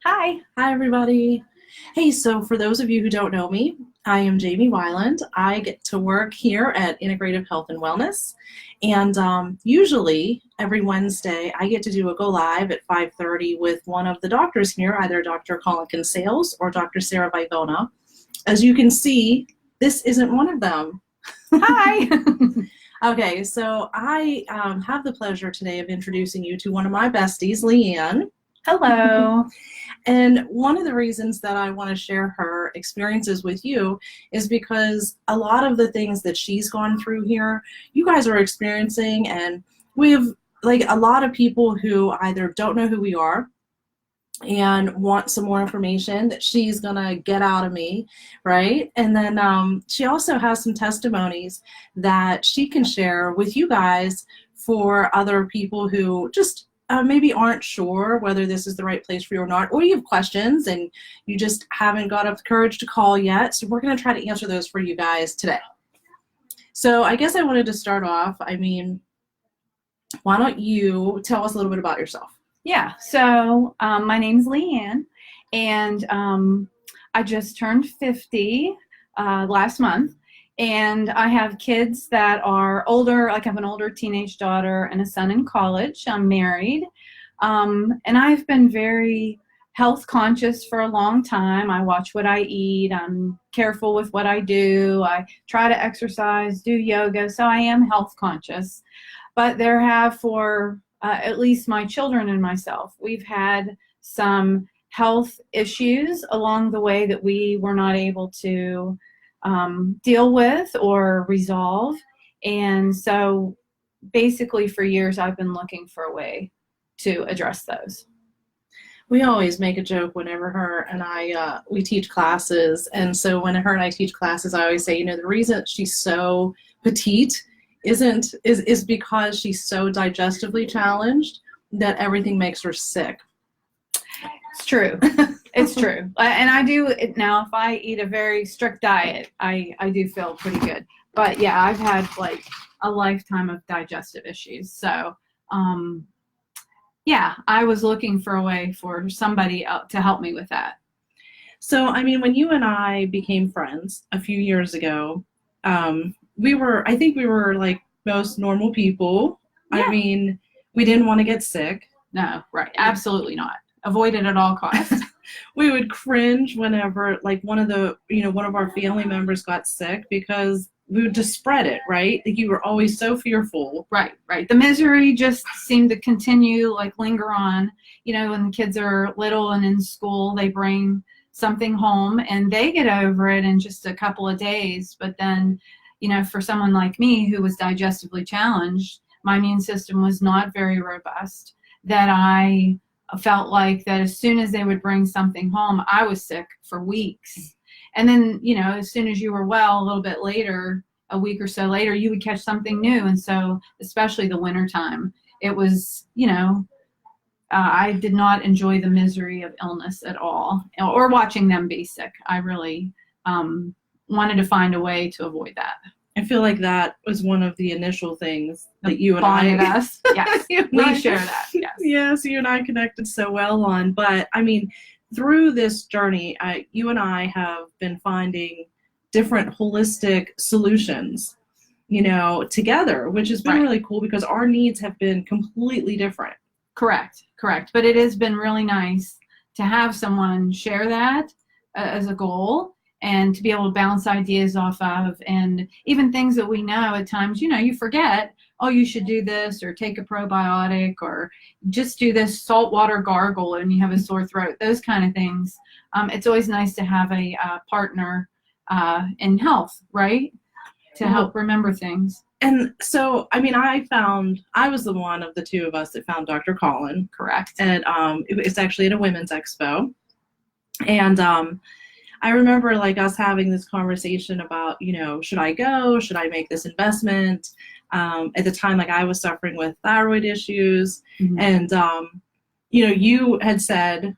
Hi. Hi, everybody. Hey, so for those of you who don't know me, I am Jamie Wyland. I get to work here at Integrative Health and Wellness, and usually every Wednesday I get to do a go live at 5:30 with one of the doctors here, either Dr. Colin Kinsales or Dr. Sarah Vivona. As you can see, this isn't one of them. Hi. Okay, so I have the pleasure today of introducing you to one of my besties, Leanne. Hello. And one of the reasons that I want to share her experiences with you is because a lot of the things that she's gone through here, you guys are experiencing, and we have like a lot of people who either don't know who we are and want some more information that she's gonna get out of me, right? And then she also has some testimonies that she can share with you guys for other people who just maybe aren't sure whether this is the right place for you or not, or you have questions and you just haven't got up the courage to call yet. So we're gonna try to answer those for you guys today. So I guess I wanted to start off, why don't you tell us a little bit about yourself? Yeah, so my name's Leanne, and I just turned 50 last month, and I have kids that are older. Like, I have an older teenage daughter and a son in college. I'm married, and I've been very health conscious for a long time. I watch what I eat. I'm careful with what I do. I try to exercise, do yoga, so I am health conscious. But there have, for at least my children and myself, we've had some health issues along the way that we were not able to deal with or resolve. And so basically for years I've been looking for a way to address those. We always make a joke whenever her and I we teach classes, and so when her and I teach classes, I always say, the reason she's so petite is because she's so digestively challenged that everything makes her sick. It's true. It's true. And I do it now. If I eat a very strict diet, I do feel pretty good. But yeah, I've had like a lifetime of digestive issues. So yeah, I was looking for a way for somebody to help me with that. So, when you and I became friends a few years ago, I think we were like most normal people. Yeah. We didn't want to get sick. No, right. Absolutely not. Avoid it at all costs. We would cringe whenever like one of our family members got sick because we would just spread it, right? Like, you were always so fearful. Right. The misery just seemed to continue, like linger on. When the kids are little and in school, they bring something home and they get over it in just a couple of days. But then, for someone like me who was digestively challenged, my immune system was not very robust, that I felt like that as soon as they would bring something home, I was sick for weeks. And then, as soon as you were well, a little bit later, a week or so later, you would catch something new. And so, especially the winter time, it was, I did not enjoy the misery of illness at all, or watching them be sick. I really wanted to find a way to avoid that. I feel like that was one of the initial things that you and bonded I us. Yes, we share that. Yes. Yes, you and I connected so well on. But through this journey, you and I have been finding different holistic solutions, together, which has been really cool because our needs have been completely different. Correct. But it has been really nice to have someone share that as a goal, and to be able to bounce ideas off of, and even things that we know at times, you forget, oh, you should do this, or take a probiotic, or just do this saltwater gargle and you have a sore throat, those kind of things. It's always nice to have a partner in health, right? To help remember things. And so, I was the one of the two of us that found Dr. Colin. Correct. And it's actually at a women's expo. And I remember like us having this conversation about, should I go? Should I make this investment? At the time, like, I was suffering with thyroid issues. Mm-hmm. And, you had said,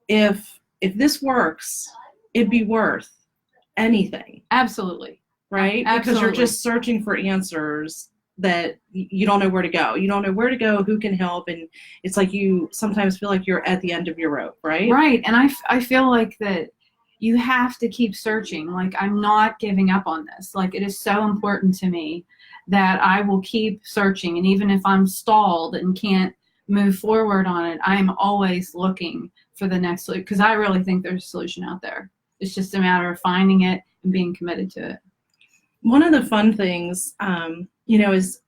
if this works, it'd be worth anything. Absolutely. Right? Absolutely. Because you're just searching for answers that you don't know where to go. You don't know where to go, who can help, and it's like you sometimes feel like you're at the end of your rope, right? Right. And I feel like that you have to keep searching. Like, I'm not giving up on this. Like, it is so important to me that I will keep searching. And even if I'm stalled and can't move forward on it, I am always looking for the next solution, because I really think there's a solution out there. It's just a matter of finding it and being committed to it. One of the fun things, is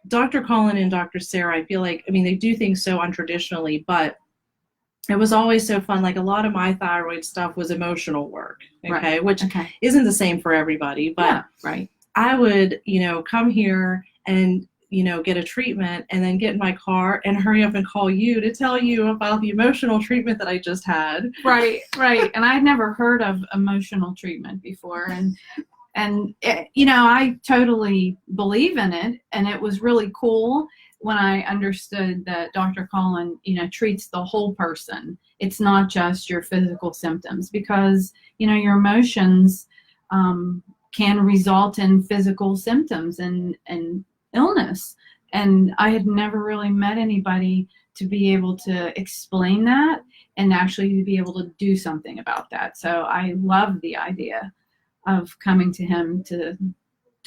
Dr. Colin and Dr. Sarah, I feel like, they do things so untraditionally, but it was always so fun. Like, a lot of my thyroid stuff was emotional work, okay, which isn't the same for everybody, but yeah, right. I would, come here and, get a treatment and then get in my car and hurry up and call you to tell you about the emotional treatment that I just had. Right. And I'd never heard of emotional treatment before. And I totally believe in it. And it was really cool when I understood that Dr. Colin, treats the whole person. It's not just your physical symptoms, because, your emotions can result in physical symptoms and illness. And I had never really met anybody to be able to explain that and actually to be able to do something about that. So I love the idea of coming to him to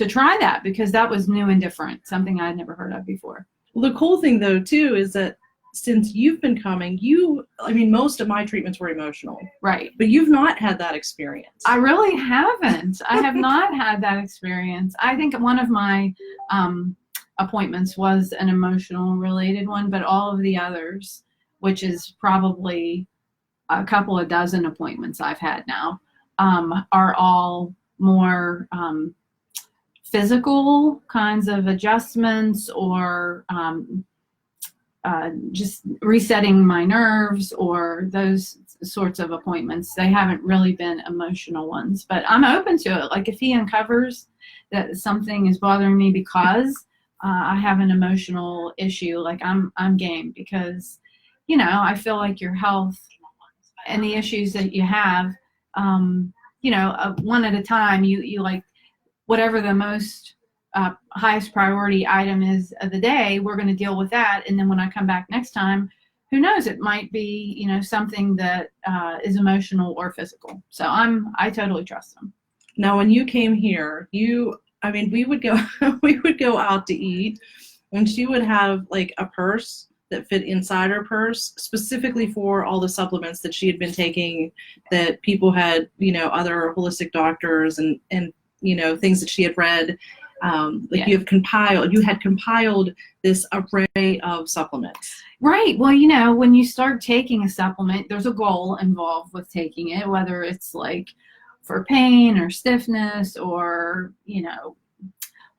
try that, because that was new and different, something I'd never heard of before. Well, the cool thing, though, too, is that since you've been coming, most of my treatments were emotional. Right. But you've not had that experience. I really haven't. I have not had that experience. I think one of my appointments was an emotional related one, but all of the others, which is probably a couple of dozen appointments I've had now, are all more physical kinds of adjustments, or just resetting my nerves, or those sorts of appointments. They haven't really been emotional ones, but I'm open to it. Like, if he uncovers that something is bothering me because I have an emotional issue, like, I'm game, because, I feel like your health and the issues that you have, one at a time, you like, whatever the most highest priority item is of the day, we're going to deal with that. And then when I come back next time, who knows, it might be, something that is emotional or physical. So I totally trust them. Now, when you came here, we would go out to eat, and she would have like a purse that fit inside her purse specifically for all the supplements that she had been taking, that people had, other holistic doctors and things that she had read. You had compiled this array of supplements. Right. Well, when you start taking a supplement, there's a goal involved with taking it, whether it's like for pain or stiffness or,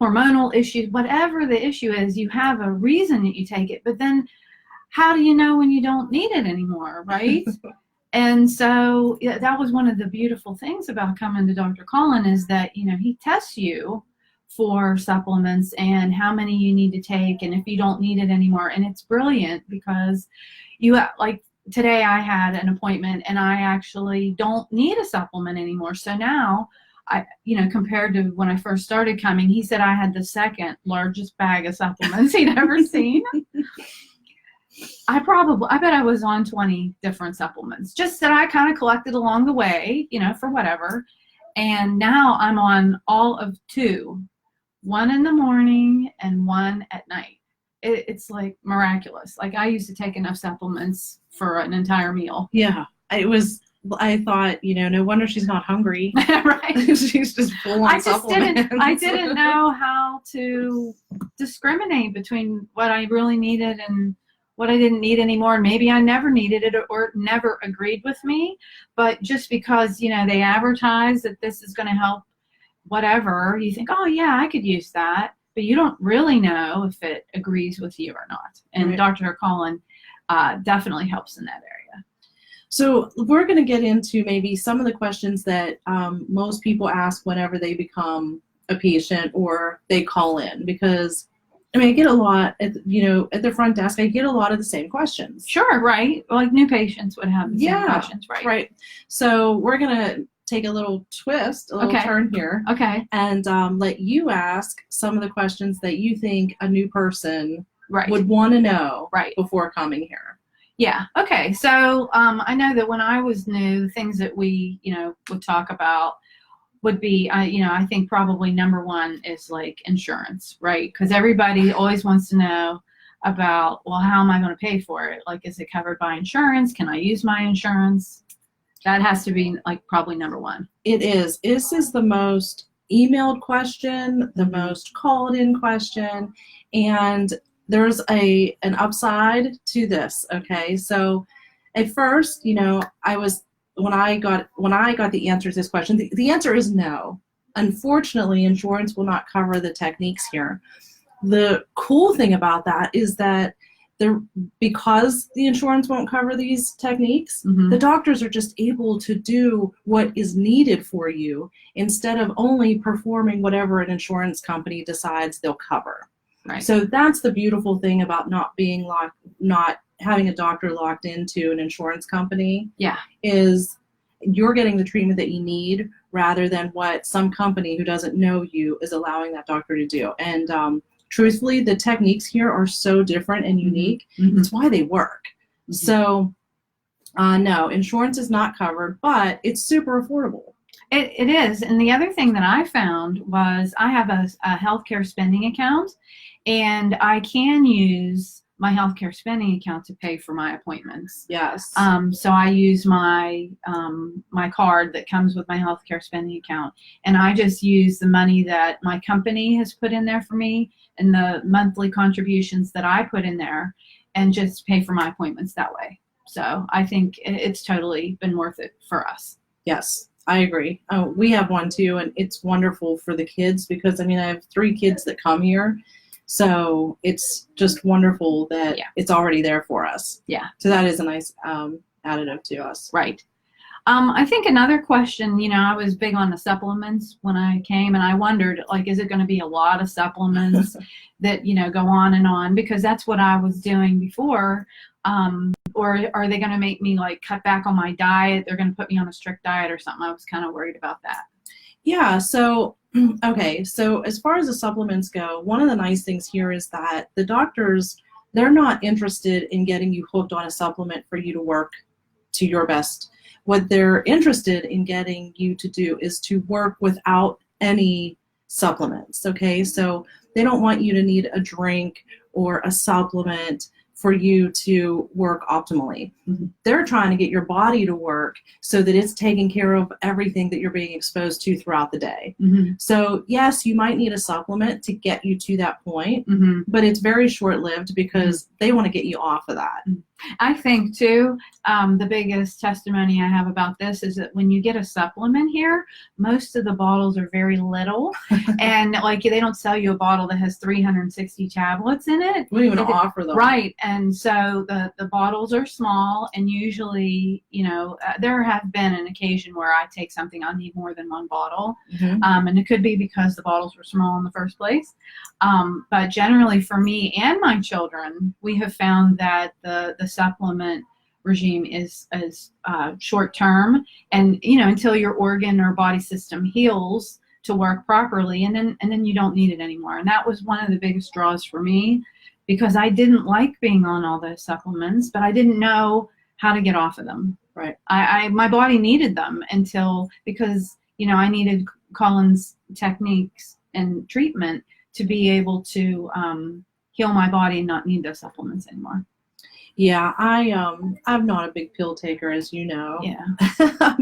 hormonal issues, whatever the issue is, you have a reason that you take it. But then how do you know when you don't need it anymore, right? And so that was one of the beautiful things about coming to Dr. Colin, is that, he tests you for supplements and how many you need to take, and if you don't need it anymore. And it's brilliant, because like today I had an appointment and I actually don't need a supplement anymore. So now compared to when I first started coming, he said I had the second largest bag of supplements he'd ever seen. I bet I was on 20 different supplements, just that I kind of collected along the way, for whatever. And now I'm on all of 2, one in the morning and one at night. It's like miraculous. Like, I used to take enough supplements for an entire meal. Yeah, I thought, no wonder she's not hungry. Right. She's just full on supplements. I didn't know how to discriminate between what I really needed and what I didn't need anymore. Maybe I never needed it, or it never agreed with me. But just because, they advertise that this is going to help whatever, you think, oh yeah, I could use that. But you don't really know if it agrees with you or not. And right. Dr. Colin definitely helps in that area. So we're going to get into maybe some of the questions that most people ask whenever they become a patient or they call in, because I get a lot at the front desk. I get a lot of the same questions. Sure, right. Like new patients would have the same questions, right? Right. So we're going to take a little twist, a little Okay. turn here, Okay. and let you ask some of the questions that you think a new person Right. would want to know Right. before coming here. Yeah. Okay. So I know that when I was new, things that we, would talk about would be, I think probably number one is like insurance, right? Because everybody always wants to know about, well, how am I going to pay for it? Like, is it covered by insurance? Can I use my insurance? That has to be like probably number one. It is. This is the most emailed question, the most called in question, and there's an upside to this. Okay, so at first, when I got the answer to this question, the answer is no. Unfortunately, insurance will not cover the techniques here. The cool thing about that is that because the insurance won't cover these techniques, the doctors are just able to do what is needed for you instead of only performing whatever an insurance company decides they'll cover. Right. So that's the beautiful thing about not having a doctor locked into an insurance company. Yeah. Is you're getting the treatment that you need rather than what some company who doesn't know you is allowing that doctor to do. And truthfully, the techniques here are so different and unique. It's why they work. So, no, insurance is not covered, but it's super affordable. It is. And the other thing that I found was I have a healthcare spending account, and I can use my healthcare spending account to pay for my appointments. Yes. So I use my my card that comes with my healthcare spending account, and I just use the money that my company has put in there for me and the monthly contributions that I put in there, and just pay for my appointments that way. So I think it's totally been worth it for us. Yes, I agree. Oh, we have one too, and it's wonderful for the kids because I have 3 kids that come here. So it's just wonderful that it's already there for us. Yeah. So that is a nice additive to us. Right. I think another question, I was big on the supplements when I came, and I wondered, like, is it going to be a lot of supplements that, go on and on? Because that's what I was doing before. Or are they going to make me, like, cut back on my diet? They're going to put me on a strict diet or something. I was kind of worried about that. Yeah. So, okay. So as far as the supplements go, one of the nice things here is that the doctors, they're not interested in getting you hooked on a supplement for you to work to your best. What they're interested in getting you to do is to work without any supplements. Okay. So they don't want you to need a drink or a supplement for you to work optimally. They're trying to get your body to work so that it's taking care of everything that you're being exposed to throughout the day. So yes, you might need a supplement to get you to that point, but it's very short-lived because they want to get you off of that. I think too, the biggest testimony I have about this is that when you get a supplement here, most of the bottles are very little, and like they don't sell you a bottle that has 360 tablets in it. We don't even offer them. Right, and so the bottles are small, and usually, there have been an occasion where I take something, I need more than one bottle, and it could be because the bottles were small in the first place. But generally for me and my children, we have found that the supplement regime is short term, and until your organ or body system heals to work properly, and then you don't need it anymore. And that was one of the biggest draws for me, because I didn't like being on all those supplements, but I didn't know how to get off of them. Right. My body needed them because I needed Colin's techniques and treatment to be able to heal my body and not need those supplements anymore. Yeah, I'm not a big pill taker, as you know. Yeah.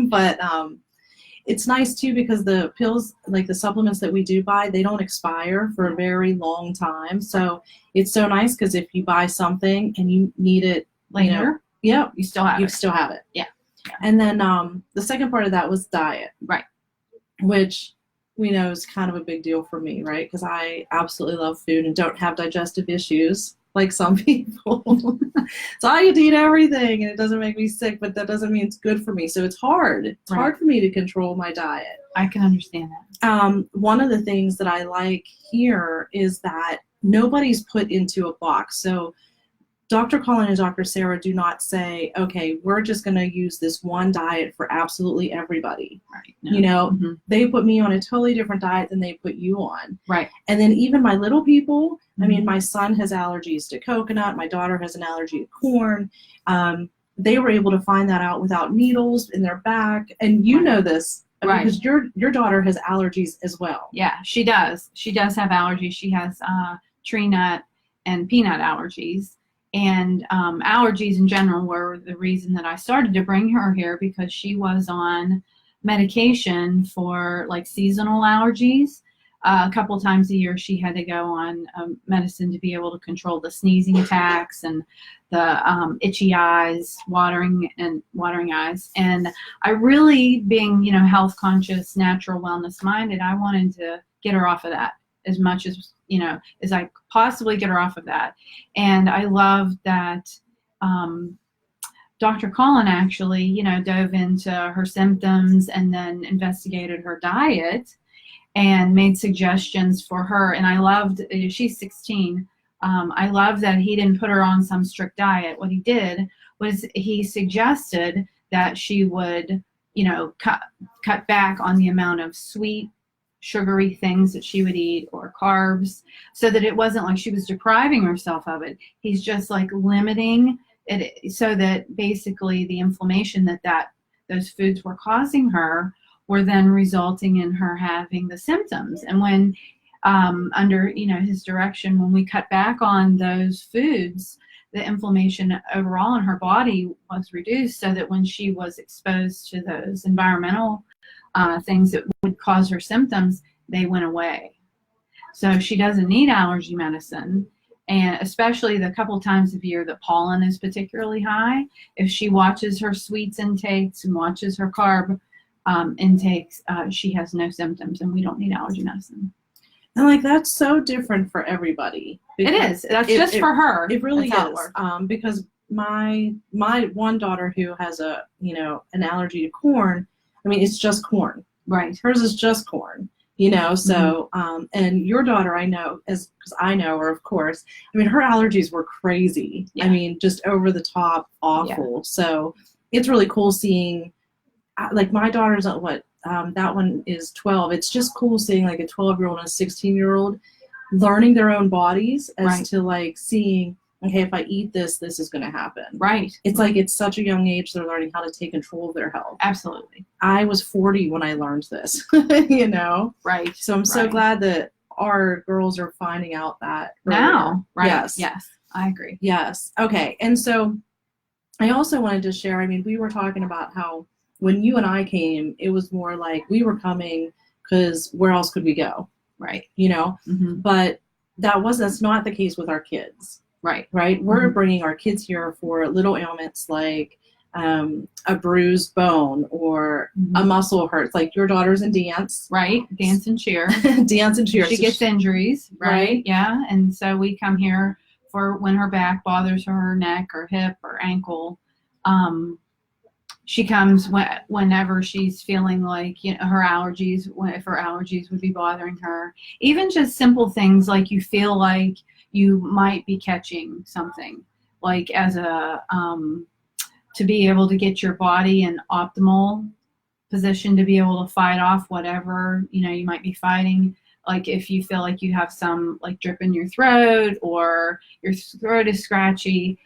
But it's nice too because the pills, like the supplements that we do buy, they don't expire for a very long time. So it's so nice because if you buy something and you need it later, you still have it. Yeah. And then the second part of that was diet, right? Which we know is kind of a big deal for me, right? Because I absolutely love food and don't have digestive issues like some people. So I get to eat everything and it doesn't make me sick, but that doesn't mean it's good for me. So it's hard. It's hard for me to control my diet. I can understand that. One of the things that I like here is that nobody's put into a box. So Dr. Colin and Dr. Sarah do not say, okay, we're just going to use this one diet for absolutely everybody. Right. No. You know, they put me on a totally different diet than they put you on. Right. And then even my little people, I mean, my son has allergies to coconut. My daughter has an allergy to corn. They were able to find that out without needles in their back. And you know this because your daughter has allergies as well. Yeah, she does. She does have allergies. She has tree nut and peanut allergies. And allergies in general were the reason that I started to bring her here, because she was on medication for like seasonal allergies. A couple times a year she had to go on medicine to be able to control the sneezing attacks and the itchy eyes, watering eyes. And I really, being, you know, health conscious, natural wellness minded, I wanted to get her off of that as much as, you know, as I possibly get her off of that. And I love that Dr. Collin actually, you know, dove into her symptoms and then investigated her diet and made suggestions for her. And I loved, she's 16. I love that he didn't put her on some strict diet. What he did was he suggested that she would, you know, cut back on the amount of sweet, sugary things that she would eat or carbs, so that it wasn't like she was depriving herself of it. He's just like limiting it so that basically the inflammation that those foods were causing her were then resulting in her having the symptoms. And when under, you know, his direction, when we cut back on those foods, the inflammation overall in her body was reduced, so that when she was exposed to those environmental things that would cause her symptoms, they went away. So she doesn't need allergy medicine. And especially the couple times of year that pollen is particularly high, if she watches her sweets intakes and watches her carb intakes, she has no symptoms, and we don't need allergy medicine. And like, that's so different for everybody. It is. That's just for her. It really That's is. Because my one daughter who has an allergy to corn, I mean, it's just corn. Right. Hers is just corn, you know, so, and your daughter, I know, because I know her, of course, I mean, her allergies were crazy. Yeah. I mean, just over the top awful. Yeah. So it's really cool seeing, like, my daughter's at what, that one is 12. It's just cool seeing like a 12-year-old and a 16-year-old learning their own bodies as to like seeing, okay, if I eat this, this is going to happen. Right. It's like, it's such a young age, they're learning how to take control of their health. Absolutely. I was 40 when I learned this, you know? Right. So I'm so glad that our girls are finding out that now. Right. Yes. Yes. I agree. Yes. Okay. And so I also wanted to share, I mean, we were talking about how when you and I came, it was more like we were coming because where else could we go? Right. You know? But that's not the case with our kids. Right. Right. We're bringing our kids here for little ailments like a bruised bone or a muscle hurts. Like your daughter's in dance. Right. Dance and cheer. Dance and cheer. She gets injuries. Right. Yeah. And so we come here for when her back bothers her neck or hip or ankle. She comes whenever she's feeling like, you know, her allergies, if her allergies would be bothering her. Even just simple things like you feel like you might be catching something, like as a to be able to get your body in optimal position to be able to fight off whatever, you know, you might be fighting. Like if you feel like you have some like drip in your throat or your throat is scratchy,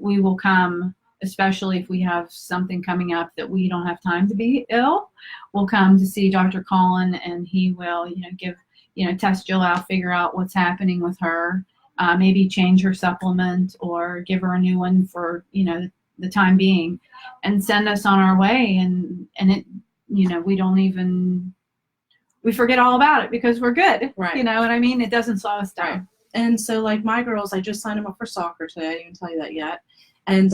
we will come, especially if we have something coming up that we don't have time to be ill, we'll come to see Dr. Collin, and he will, you know, give, you know, test Jill out, figure out what's happening with her, maybe change her supplement or give her a new one for, you know, the time being, and send us on our way. And it, you know, we forget all about it because we're good. Right. You know what I mean? It doesn't slow us down. Right. And so like my girls, I just signed them up for soccer today. I didn't even tell you that yet. And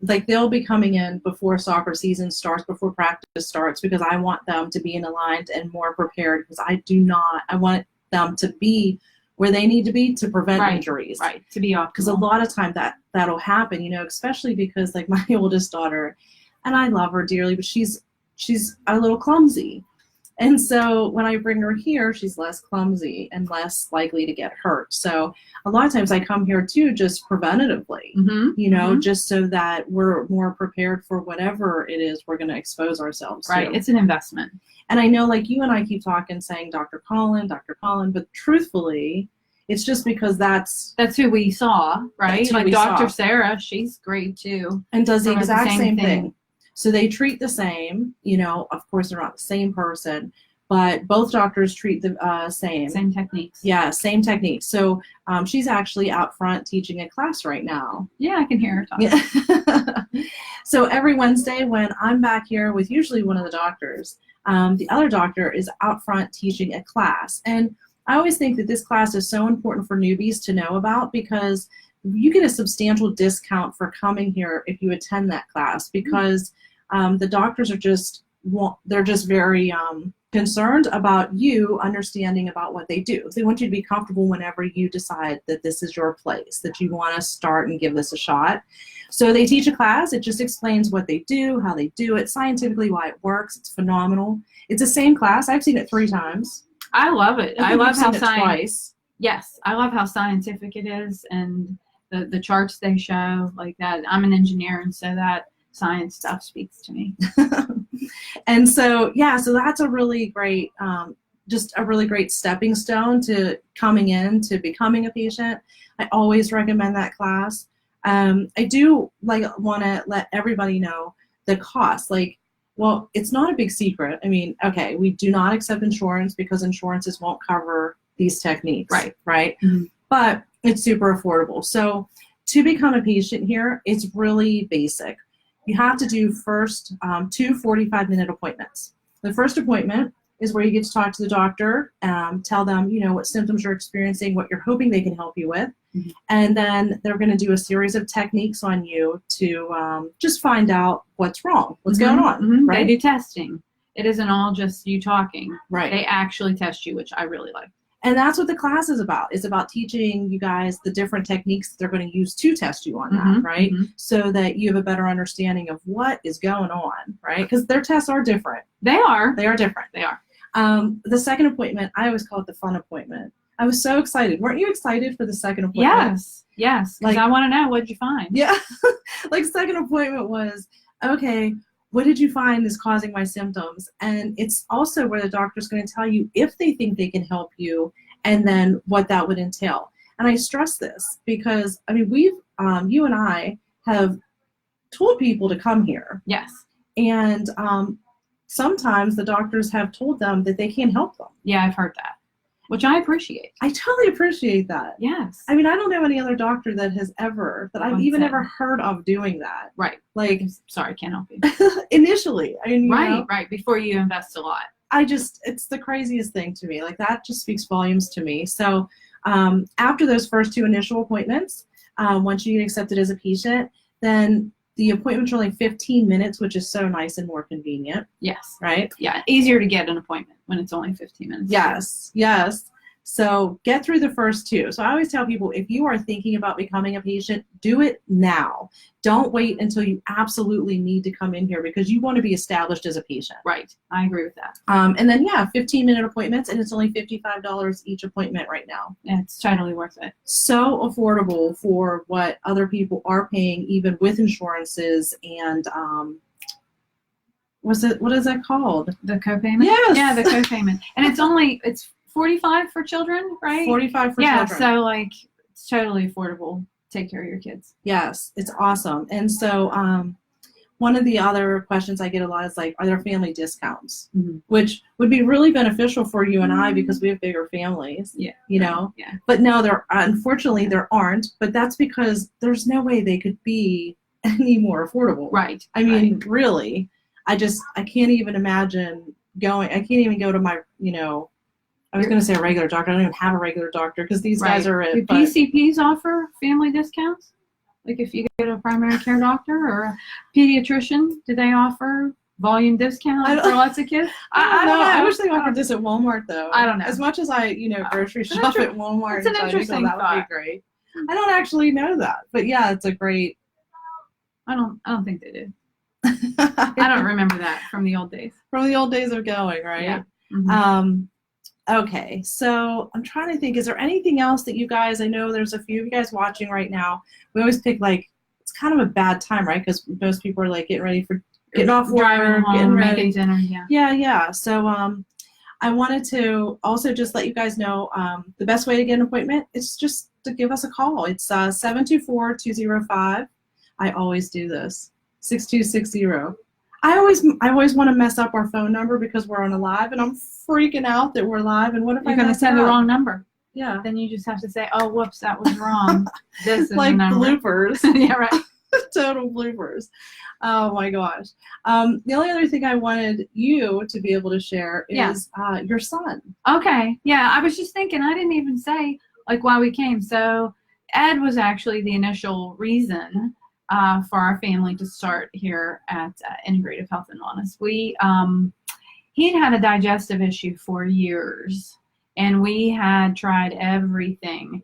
like they'll be coming in before soccer season starts, before practice starts, because I want them to be in aligned and more prepared, because I want them to be where they need to be to prevent injuries. Right. To be optimal. Because a lot of time that'll happen, you know, especially because like my oldest daughter, and I love her dearly, but she's a little clumsy. And so when I bring her here, she's less clumsy and less likely to get hurt. So a lot of times I come here too, just preventatively, just so that we're more prepared for whatever it is we're going to expose ourselves to. Right. It's an investment. And I know, like, you and I keep talking, saying Dr. Collin, but truthfully, it's just because that's who we saw, right? Like Dr. saw. Sarah, she's great too. And does the exact the same thing. So they treat the same, of course they're not the same person, but both doctors treat the same. Same techniques. Yeah, same techniques. So she's actually out front teaching a class right now. Yeah, I can hear her talking. Yeah. So every Wednesday when I'm back here with usually one of the doctors, the other doctor is out front teaching a class. And I always think that this class is so important for newbies to know about, because you get a substantial discount for coming here if you attend that class, because the doctors are just very concerned about you understanding about what they do. They want you to be comfortable whenever you decide that this is your place, that you want to start and give this a shot. So they teach a class. It just explains what they do, how they do it, scientifically why it works. It's phenomenal. It's the same class. I've seen it 3 times. I love it. I love how twice. Yes, I love how scientific it is, and the charts they show like that. I'm an engineer, and so that science stuff speaks to me. And so, yeah, so that's a really great, just a really great stepping stone to coming in to becoming a patient. I always recommend that class. I do want to let everybody know the cost. Well, it's not a big secret. I mean, okay, we do not accept insurance because insurances won't cover these techniques. Right. Mm-hmm. But it's super affordable. So to become a patient here, it's really basic. You have to do first 2 45-minute appointments. The first appointment is where you get to talk to the doctor, tell them, what symptoms you're experiencing, what you're hoping they can help you with. Mm-hmm. And then they're going to do a series of techniques on you to just find out what's wrong, what's going on. Mm-hmm. Right? They do testing. It isn't all just you talking. Right. They actually test you, which I really like. And that's what the class is about. It's about teaching you guys the different techniques that they're going to use to test you on that, right? Mm-hmm. So that you have a better understanding of what is going on, right? Because their tests are different. They are. They are different. They are. The second appointment, I always call it the fun appointment. I was so excited. Weren't you excited for the second appointment? Yes. Because I want to know, what did you find? Yeah. Second appointment was, okay, what did you find is causing my symptoms? And it's also where the doctor's going to tell you if they think they can help you and then what that would entail. And I stress this because, I mean, you and I have told people to come here. Yes. And sometimes the doctors have told them that they can't help them. Yeah, I've heard that, which I appreciate. I totally appreciate that. Yes. I mean, I don't know any other doctor that I've even ever heard of doing that. Right. Sorry, can't help you. Initially. I mean, right. Before you invest a lot. It's the craziest thing to me. That just speaks volumes to me. So after those first 2 initial appointments, once you get accepted as a patient, then the appointments are only 15 minutes, which is so nice and more convenient. Yes. Right? Yeah. Easier to get an appointment when it's only 15 minutes. Yes. So get through the first 2. So I always tell people, if you are thinking about becoming a patient, do it now. Don't wait until you absolutely need to come in here, because you want to be established as a patient. Right. I agree with that. And then, 15-minute appointments, and it's only $55 each appointment right now. Yeah, it's totally worth it. So affordable for what other people are paying, even with insurances and what is that called? The copayment? Yes. Yeah, the copayment. And it's $45 for children, right? $45 for children. Yeah, so it's totally affordable. Take care of your kids. Yes, it's awesome. And so one of the other questions I get a lot is are there family discounts? Mm-hmm. Which would be really beneficial for you and I, because we have bigger families. Yeah. Yeah. But no, unfortunately there aren't, but that's because there's no way they could be any more affordable. Right. I mean, really, I can't even imagine I can't even go to my, I was going to say a regular doctor. I don't even have a regular doctor because these guys are it. Do PCPs offer family discounts? If you get a primary care doctor or a pediatrician, do they offer volume discounts for lots of kids? I don't know. I wish they offered this at Walmart, though. I don't know. As much as I, grocery shop at Walmart, it's an interesting that would be great. I don't actually know that, but yeah, it's a great. I don't think they do. I don't remember that from the old days. From the old days of going, right? Yeah. Mhm. Okay, so I'm trying to think, is there anything else that you guys, I know there's a few of you guys watching right now. We always pick like, it's kind of a bad time, right? Because most people are like getting ready for getting off Driving work, getting home, ready. making dinner. Yeah. Yeah. So I wanted to also just let you guys know the best way to get an appointment is just to give us a call. It's 724-205. I always do this. 6260. I always want to mess up our phone number because we're on a live, and I'm freaking out that we're live. And what if You're I going to mess send it the up? wrong number. Yeah, Then you just have to say, "Oh, whoops, that was wrong. This is like the number." bloopers. Yeah, right. Total bloopers. Oh my gosh. The only other thing I wanted you to be able to share is your son. Okay. Yeah, I was just thinking, I didn't even say like why we came. So Ed was actually the initial reason for our family to start here at Integrative Health and Wellness. He'd had a digestive issue for years, and we had tried everything.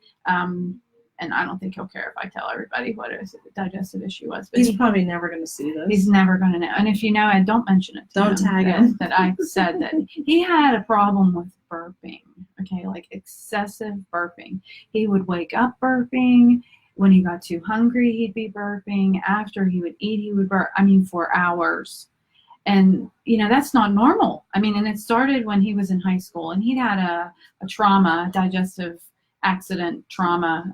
And I don't think he'll care if I tell everybody what his digestive issue was. But He's probably never going to see this. He's never going to know. And if you know Ed, don't mention it to him. Don't tag him. That I said that he had a problem with burping. Okay, like excessive burping. He would wake up burping. When he got too hungry, he'd be burping. After he would eat, he would burp. I mean, for hours. And, you know, that's not normal. I mean, and it started when he was in high school, and he'd had a trauma, digestive accident trauma,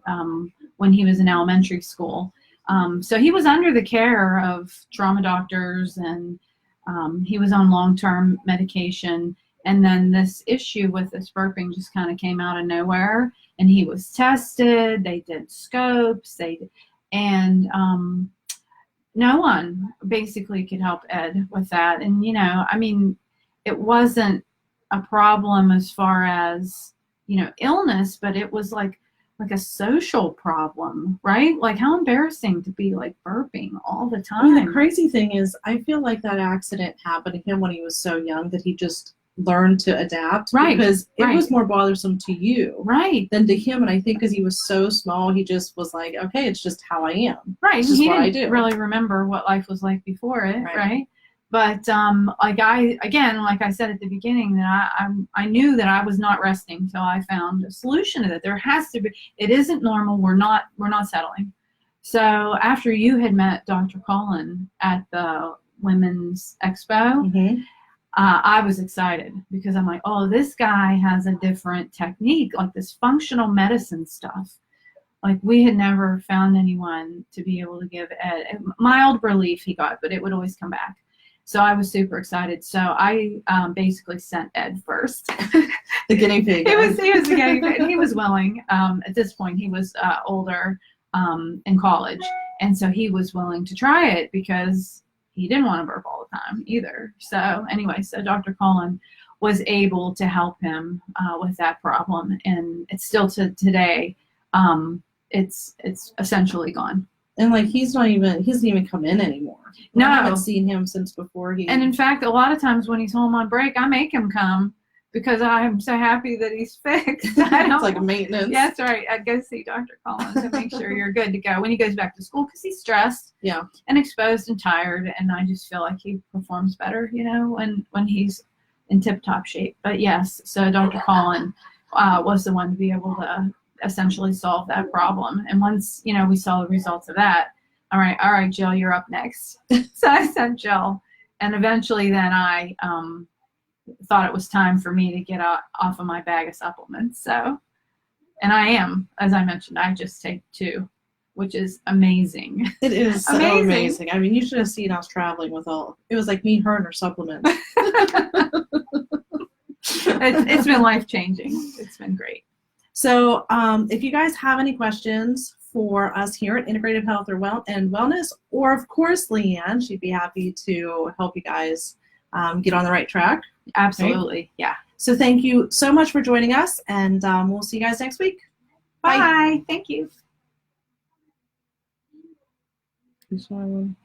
when he was in elementary school. So he was under the care of trauma doctors, and he was on long-term medication. And then this issue with this burping just kind of came out of nowhere, and he was tested. They did scopes. And no one basically could help Ed with that. And, you know, I mean, it wasn't a problem as far as, you know, illness, but it was like a social problem, right? Like, how embarrassing to be like burping all the time. I mean, the crazy thing is, I feel like that accident happened to him when he was so young that he just learned to adapt. Right. Because it was more bothersome to you. Right. Than to him. And I think because he was so small, he just was like, okay, it's just how I am. Right. It's just he what didn't I do. really remember what life was like before it. Right. But like I said at the beginning, that I knew that I was not resting until I found a solution to that. There has to be. It isn't normal. We're not settling. So after you had met Dr. Cullen at the Women's Expo, Mm-hmm. I was excited because I'm like, oh, this guy has a different technique, like this functional medicine stuff. Like, we had never found anyone to be able to give Ed mild relief he got, but it would always come back. So I was super excited. So I basically sent Ed first. The guinea pig. He was the guinea pig. He was willing. At this point, he was older in college, and so he was willing to try it because he didn't want to burp all the time either. So anyway, so Dr. Cullen was able to help him with that problem, and it's still to today. It's essentially gone. And like he doesn't even come in anymore. No. I haven't seen him since before he. And in fact, a lot of times when he's home on break, I make him come because I'm so happy that he's fixed. It's like maintenance. Yeah, that's right. I'd go see Dr. Collins to make sure you're good to go when he goes back to school, because he's stressed, and exposed and tired, and I just feel like he performs better, you know, when he's in tip-top shape. But yes, so Dr. Collins was the one to be able to essentially solve that problem. And once, you know, we saw the results of that, all right, Jill, you're up next. So I sent Jill, and eventually then I thought it was time for me to get off of my bag of supplements. So, and I am, as I mentioned, I just take 2, which is amazing. It is so amazing. I mean, you should have seen us traveling with it was like me, her, and her supplements. It's been life-changing. It's been great. So if you guys have any questions for us here at Integrative Health and Wellness, or of course Leanne, she'd be happy to help you guys get on the right track. Absolutely. Right? Yeah. So thank you so much for joining us, and we'll see you guys next week. Bye. Bye. Thank you. Goose island.